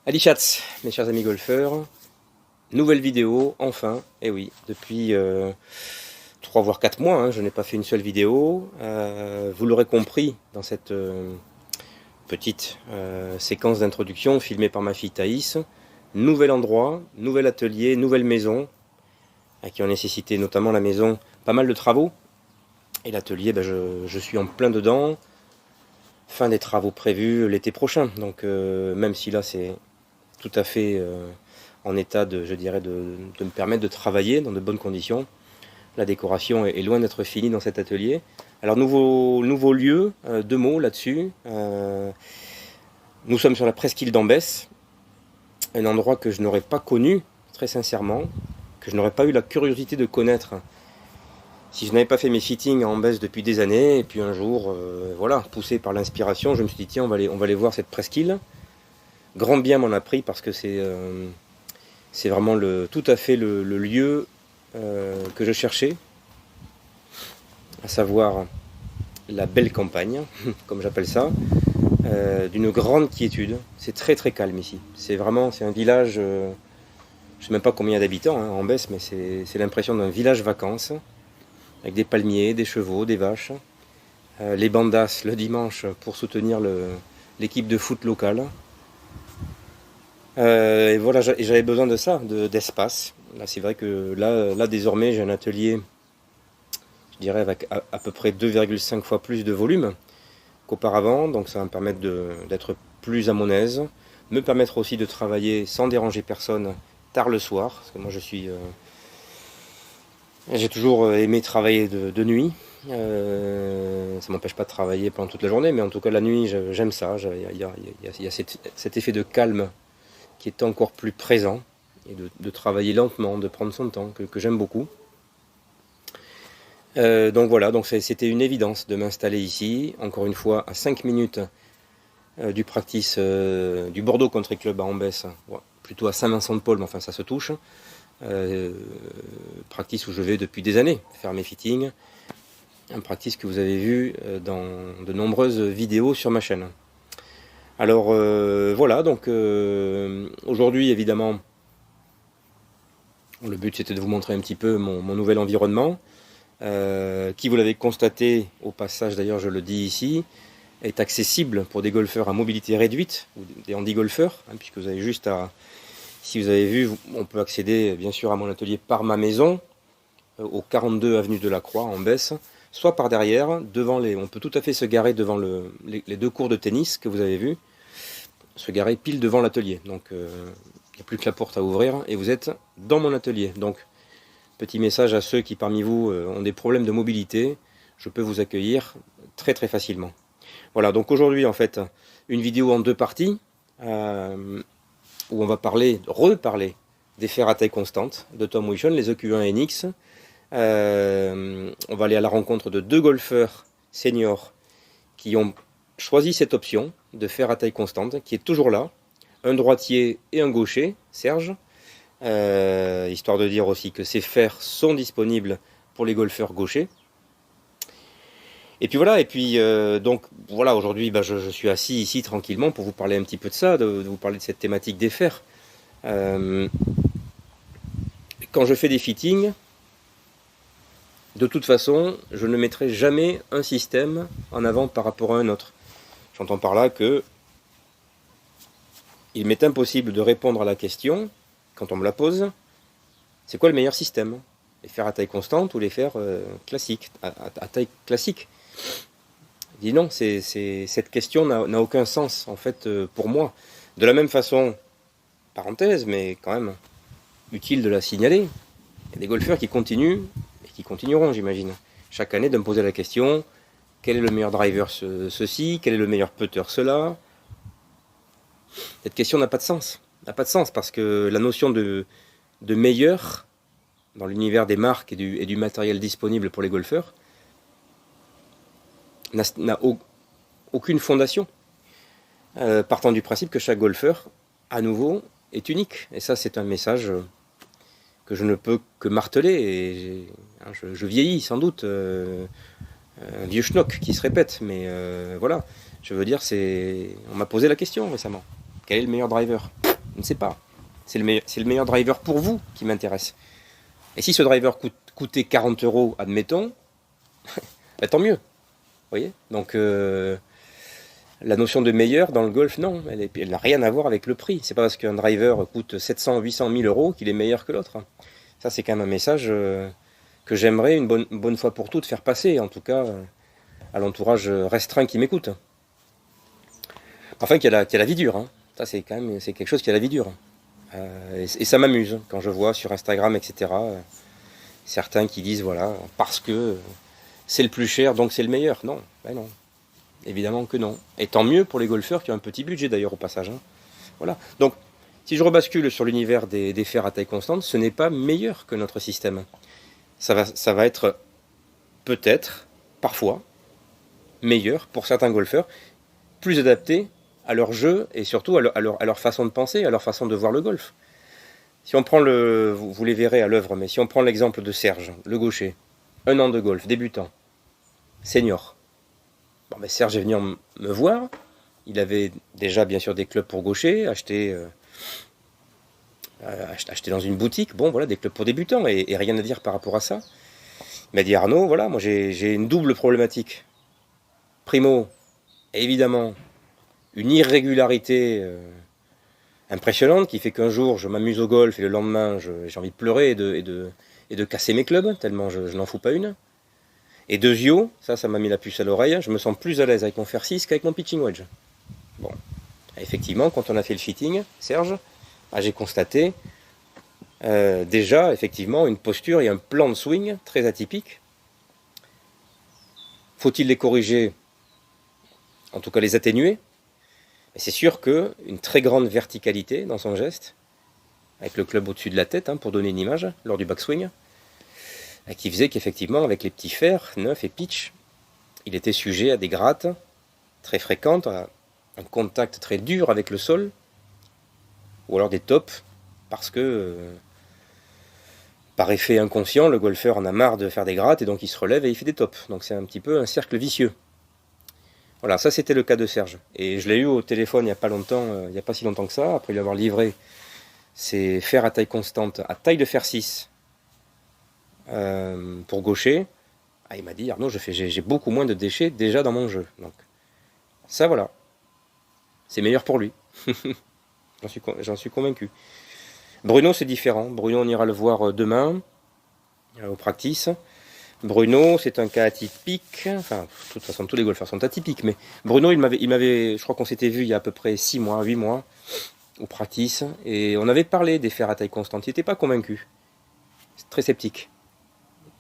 Ali Chats, mes chers amis golfeurs, nouvelle vidéo, enfin, et oui, depuis 3 voire 4 mois, je n'ai pas fait une seule vidéo. Vous l'aurez compris dans cette petite séquence d'introduction filmée par ma fille Thaïs. Nouvel endroit, nouvel atelier, nouvelle maison, qui ont nécessité notamment la maison pas mal de travaux. Et l'atelier, je suis en plein dedans. Fin des travaux prévus l'été prochain. Donc même si là c'est tout à fait en état de, je dirais, de me permettre de travailler dans de bonnes conditions. La décoration est loin d'être finie dans cet atelier. Alors nouveau lieu, 2 mots là-dessus. Nous sommes sur la presqu'île d'Ambès, un endroit que je n'aurais pas connu, très sincèrement, que je n'aurais pas eu la curiosité de connaître si je n'avais pas fait mes fittings à Ambès depuis des années. Et puis un jour, voilà, poussé par l'inspiration, je me suis dit tiens, on va aller voir cette presqu'île. Grand bien m'en a pris parce que c'est vraiment tout à fait le lieu que je cherchais, à savoir la belle campagne, comme j'appelle ça, d'une grande quiétude. C'est très très calme ici. C'est un village, je ne sais même pas combien d'habitants en Ambès, mais c'est l'impression d'un village vacances, avec des palmiers, des chevaux, des vaches, les bandas le dimanche pour soutenir l'équipe de foot locale. Et voilà, j'avais besoin de ça, d'espace. Là, c'est vrai que là désormais, j'ai un atelier, je dirais, avec à peu près 2,5 fois plus de volume qu'auparavant. Donc ça va me permettre d'être plus à mon aise. Me permettre aussi de travailler sans déranger personne tard le soir. Parce que moi, j'ai toujours aimé travailler de nuit. Ça m'empêche pas de travailler pendant toute la journée, mais en tout cas, la nuit, j'aime ça. Il y a cet effet de calme qui est encore plus présent, et de travailler lentement, de prendre son temps, que j'aime beaucoup. Donc voilà, c'était une évidence de m'installer ici, encore une fois à 5 minutes du practice du Bordeaux Country Club à Ambès, plutôt à Saint-Vincent-de-Paul, mais enfin ça se touche. Practice où je vais depuis des années faire mes fittings, un practice que vous avez vu dans de nombreuses vidéos sur ma chaîne. Alors voilà, donc aujourd'hui évidemment, le but c'était de vous montrer un petit peu mon nouvel environnement, qui, vous l'avez constaté au passage d'ailleurs, je le dis ici, est accessible pour des golfeurs à mobilité réduite, ou des handi-golfeurs, puisque vous avez juste à, si vous avez vu, on peut accéder bien sûr à mon atelier par ma maison, au 42 avenue de la Croix, en Ambès, soit par derrière, on peut tout à fait se garer devant les 2 cours de tennis que vous avez vus, se garer pile devant l'atelier. Donc il n'y a plus que la porte à ouvrir et vous êtes dans mon atelier. Donc petit message à ceux qui parmi vous ont des problèmes de mobilité, je peux vous accueillir très très facilement. Voilà, donc aujourd'hui en fait, une vidéo en 2 parties, où on va reparler des fers à taille constante de Tom Wichon, les EQ1 NX. On va aller à la rencontre de 2 golfeurs seniors qui ont choisi cette option de fer à taille constante, qui est toujours là, un droitier et un gaucher, Serge, histoire de dire aussi que ces fers sont disponibles pour les golfeurs gauchers. Et puis voilà, donc voilà, aujourd'hui je suis assis ici tranquillement pour vous parler un petit peu de ça, de vous parler de cette thématique des fers. Quand je fais des fittings, de toute façon, je ne mettrai jamais un système en avant par rapport à un autre. J'entends par là que il m'est impossible de répondre à la question, quand on me la pose, c'est quoi le meilleur système? Les fers à taille constante ou les fers classiques, à taille classique? Je dis non, cette question n'a aucun sens, en fait, pour moi. De la même façon, parenthèse, mais quand même utile de la signaler, il y a des golfeurs qui continuent, et qui continueront, j'imagine, chaque année de me poser la question, quel est le meilleur driver ceci, quel est le meilleur putter cela? Cette question n'a pas de sens. N'a pas de sens parce que la notion de meilleur dans l'univers des marques et du matériel disponible pour les golfeurs n'a aucune fondation. Partant du principe que chaque golfeur, à nouveau, est unique. Et ça, c'est un message que je ne peux que marteler. Et je vieillis sans doute, un vieux schnock qui se répète. Mais voilà, je veux dire, on m'a posé la question récemment. Quel est le meilleur driver? Je ne sais pas. C'est le meilleur driver pour vous qui m'intéresse. Et si ce driver coûtait 40 €, admettons, bah, tant mieux. Vous voyez? Donc, la notion de meilleur dans le golf, non, elle n'a rien à voir avec le prix. C'est pas parce qu'un driver coûte 700, 800, 1000 € qu'il est meilleur que l'autre. Ça, c'est quand même un message que j'aimerais une bonne fois pour toutes faire passer, en tout cas à l'entourage restreint qui m'écoute. Enfin, qui a la vie dure. Hein. Ça, c'est quelque chose qui a la vie dure. Et ça m'amuse quand je vois sur Instagram, etc., certains qui disent, voilà, parce que c'est le plus cher, donc c'est le meilleur. Non, ben non. Évidemment que non. Et tant mieux pour les golfeurs qui ont un petit budget d'ailleurs au passage. Hein. Voilà. Donc, si je rebascule sur l'univers des fers à taille constante, ce n'est pas meilleur que notre système. Ça va être peut-être, parfois, meilleur pour certains golfeurs, plus adapté à leur jeu et surtout à leur façon de penser, à leur façon de voir le golf. Si on prend vous les verrez à l'œuvre, mais si on prend l'exemple de Serge, le gaucher, 1 an de golf, débutant, senior. Bon, ben Serge est venu me voir. Il avait déjà bien sûr des clubs pour gaucher, acheté dans une boutique. Bon, voilà, des clubs pour débutants et rien à dire par rapport à ça. Il m'a dit Arnaud, voilà, moi j'ai une double problématique. Primo, évidemment, une irrégularité impressionnante qui fait qu'un jour je m'amuse au golf et le lendemain j'ai envie de pleurer et de casser mes clubs, tellement je n'en fous pas une. Et deuxio, ça m'a mis la puce à l'oreille, je me sens plus à l'aise avec mon fer 6 qu'avec mon pitching wedge. Bon, effectivement, quand on a fait le fitting, Serge, j'ai constaté déjà, effectivement, une posture et un plan de swing très atypique. Faut-il les corriger, en tout cas les atténuer? C'est sûr qu'une très grande verticalité dans son geste, avec le club au-dessus de la tête, hein, pour donner une image, lors du backswing, qui faisait qu'effectivement, avec les petits fers, 9 et pitch, il était sujet à des grattes très fréquentes, à un contact très dur avec le sol, ou alors des tops, parce que, par effet inconscient, le golfeur en a marre de faire des grattes, et donc il se relève et il fait des tops. Donc c'est un petit peu un cercle vicieux. Voilà, ça c'était le cas de Serge. Et je l'ai eu au téléphone il n'y a pas longtemps, il n'y a pas si longtemps que ça, après lui avoir livré ses fers à taille constante, à taille de fer 6, pour gaucher. Il m'a dit Arnaud, j'ai beaucoup moins de déchets déjà dans mon jeu. Donc ça voilà, c'est meilleur pour lui. J'en suis convaincu. Bruno c'est différent. Bruno on ira le voir demain au practice. Bruno c'est un cas atypique. Enfin, de toute façon tous les golfeurs sont atypiques, mais Bruno il m'avait, je crois qu'on s'était vu il y a à peu près 6 mois, 8 mois au practice et on avait parlé des fers à taille constante. Il n'était pas convaincu. C'est très sceptique.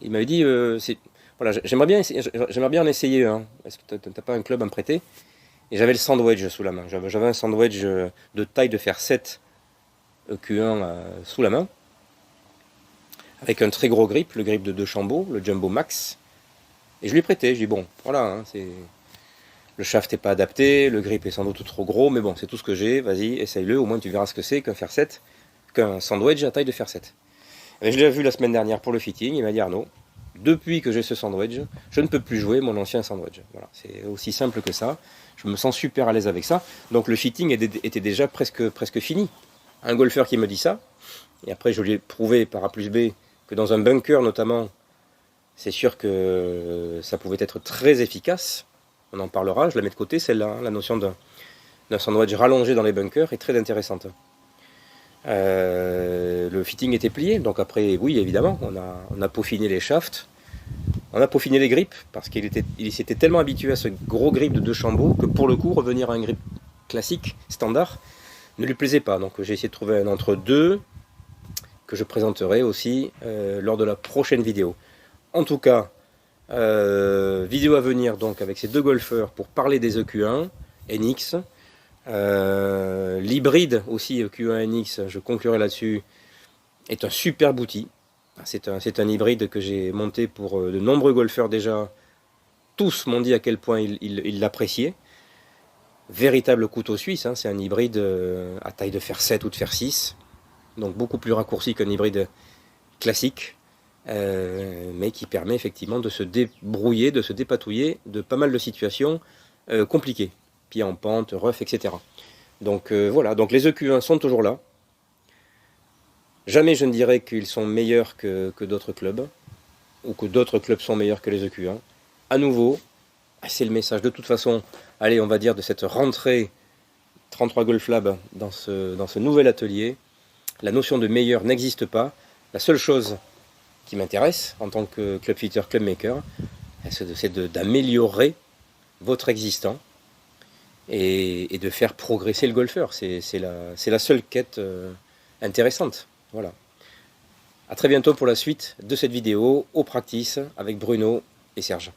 Il m'avait dit, voilà, j'aimerais bien en essayer un. Est-ce que t'as pas un club à me prêter? Et j'avais le sandwich sous la main. J'avais un sandwich de taille de fer 7 EQ1 sous la main, avec un très gros grip, le grip de DeChambeau, le Jumbo Max. Et je lui ai prêté. Je lui ai dit, bon, voilà, hein, le shaft n'est pas adapté, le grip est sans doute trop gros, mais bon, c'est tout ce que j'ai, vas-y, essaye-le, au moins tu verras ce que c'est qu'un sandwich à taille de fer 7. Et je l'ai vu la semaine dernière pour le fitting, il m'a dit Arnaud, depuis que j'ai ce sandwich, je ne peux plus jouer mon ancien sandwich. Voilà, c'est aussi simple que ça. Je me sens super à l'aise avec ça. Donc le fitting était déjà presque fini. Un golfeur qui me dit ça, et après je lui ai prouvé par A plus B que dans un bunker notamment, c'est sûr que ça pouvait être très efficace. On en parlera, je la mets de côté celle-là, hein, la notion d'un sandwich rallongé dans les bunkers est très intéressante. Le fitting était plié, donc après, oui, évidemment, on a peaufiné les shafts, on a peaufiné les grips, parce il s'était tellement habitué à ce gros grip de DeChambeau que pour le coup, revenir à un grip classique, standard, ne lui plaisait pas. Donc j'ai essayé de trouver un entre-deux que je présenterai aussi lors de la prochaine vidéo. En tout cas, vidéo à venir donc avec ces deux golfeurs pour parler des EQ1, NX. L'hybride aussi EQ1 NX, je conclurai là-dessus, est un superbe outil. C'est un hybride que j'ai monté pour de nombreux golfeurs déjà. Tous m'ont dit à quel point ils l'appréciaient. Véritable couteau suisse, hein, c'est un hybride à taille de fer 7 ou de fer 6. Donc beaucoup plus raccourci qu'un hybride classique. Mais qui permet effectivement de se débrouiller, de se dépatouiller de pas mal de situations compliquées. Pied en pente, rough, etc. Donc voilà, donc les EQ1 sont toujours là. Jamais je ne dirais qu'ils sont meilleurs que d'autres clubs, ou que d'autres clubs sont meilleurs que les EQ1. À nouveau, c'est le message de toute façon, allez, on va dire de cette rentrée 33 Golf Lab dans ce nouvel atelier. La notion de meilleur n'existe pas. La seule chose qui m'intéresse en tant que club fitter, club maker, c'est d'améliorer votre existant et de faire progresser le golfeur. C'est la seule quête intéressante. Voilà. A très bientôt pour la suite de cette vidéo au practice avec Bruno et Serge.